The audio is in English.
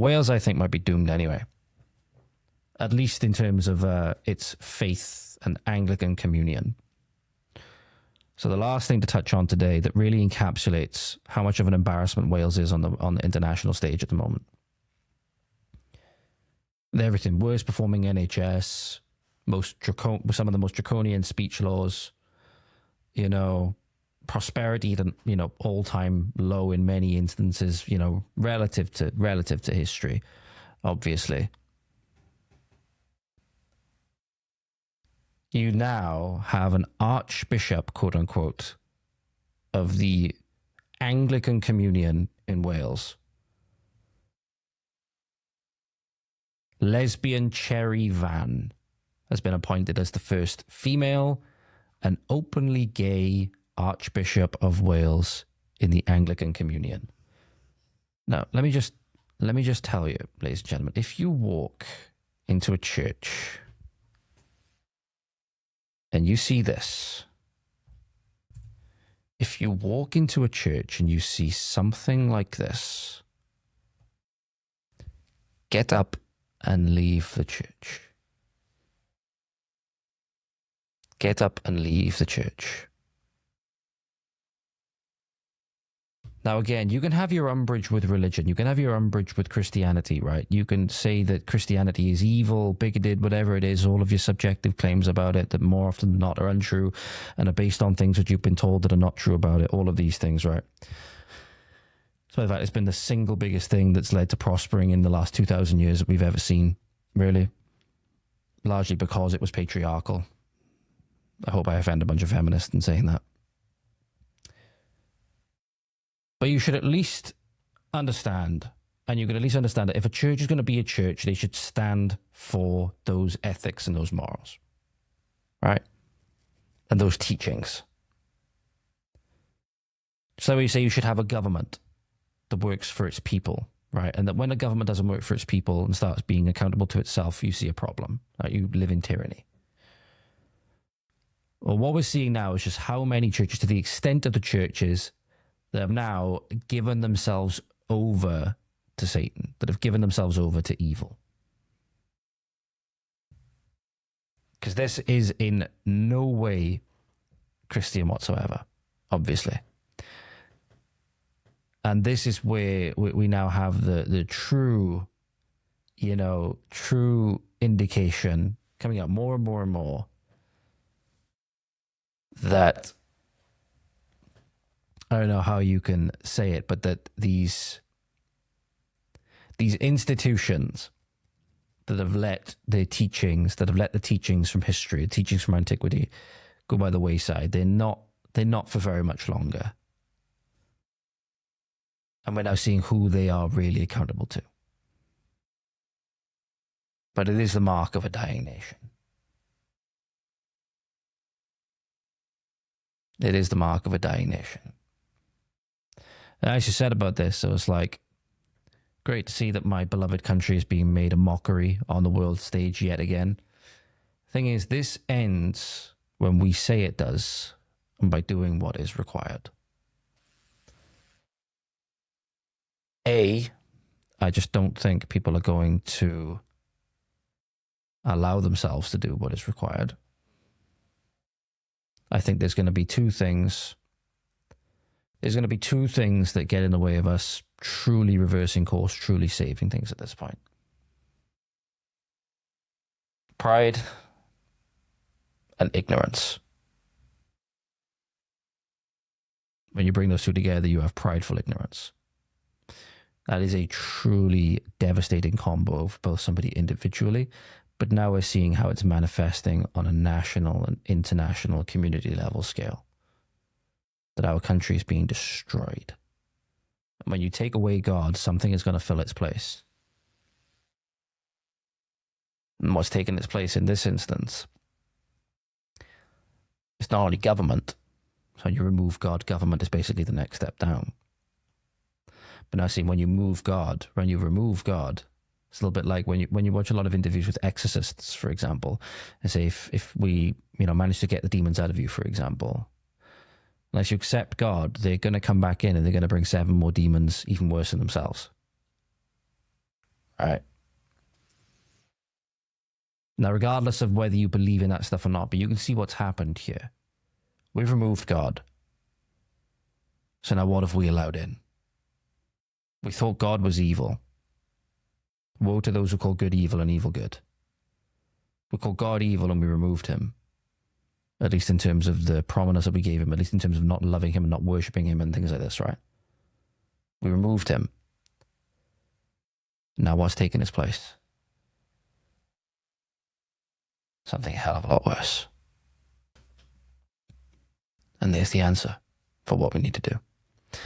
Wales, I think, might be doomed anyway. At least in terms of its faith and Anglican communion. So the last thing to touch on today that really encapsulates how much of an embarrassment Wales is on the international stage at the moment. Everything, worst performing NHS, some of the most draconian speech laws, you know, prosperity, you know, all-time low in many instances, you know, relative to history, obviously. You now have an archbishop, quote unquote, of the Anglican communion in Wales. Lesbian Cherry Van has been appointed as the first female and openly gay Archbishop of Wales in the Anglican communion. Now, let me just tell you, ladies and gentlemen, if you walk into a church and you see this, if you walk into a church and you see something like this, get up and leave the church. Get up and leave the church. Now, again, you can have your umbrage with religion. You can have your umbrage with Christianity, right? You can say that Christianity is evil, bigoted, whatever it is, all of your subjective claims about it that more often than not are untrue and are based on things that you've been told that are not true about it, all of these things, right? So in fact, it's been the single biggest thing that's led to prospering in the last 2,000 years that we've ever seen, really. Largely because it was patriarchal. I hope I offend a bunch of feminists in saying that. But you should at least understand, and you can at least understand that if a church is going to be a church, they should stand for those ethics and those morals, right? And those teachings. So you say you should have a government that works for its people, right? And that when a government doesn't work for its people and starts being accountable to itself, you see a problem, right? You live in tyranny. Well, what we're seeing now is just how many churches, to the extent of the churches that have now given themselves over to Satan, that have given themselves over to evil. Because this is in no way Christian whatsoever, obviously. And this is where we now have the true, you know, true indication coming out more and more and more that, I don't know how you can say it, but that these institutions that have let the teachings from history, the teachings from antiquity go by the wayside, they're not for very much longer. And we're now seeing who they are really accountable to. But it is the mark of a dying nation. It is the mark of a dying nation. And as you said about this, I was like, great to see that my beloved country is being made a mockery on the world stage yet again. Thing is, this ends when we say it does, and by doing what is required. I just don't think people are going to allow themselves to do what is required. I think there's going to be two things. There's going to be two things that get in the way of us truly reversing course, truly saving things at this point. Pride and ignorance. When you bring those two together, you have prideful ignorance. That is a truly devastating combo for both somebody individually, but now we're seeing how it's manifesting on a national and international community level scale. That our country is being destroyed. And when you take away God, something is going to fill its place. And what's taken its place in this instance is not only government. So when you remove God, government is basically the next step down. But now see, when you remove God, it's a little bit like when you watch a lot of interviews with exorcists, for example, and say if we manage to get the demons out of you, for example, unless you accept God, they're going to come back in and they're going to bring 7 more demons even worse than themselves. All right. Now, regardless of whether you believe in that stuff or not, but you can see what's happened here. We've removed God. So now what have we allowed in? We thought God was evil. Woe to those who call good evil and evil good. We call God evil and we removed him. At least in terms of the prominence that we gave him, at least in terms of not loving him and not worshipping him and things like this, right? We removed him. Now what's taken his place? Something a hell of a lot worse. And there's the answer for what we need to do.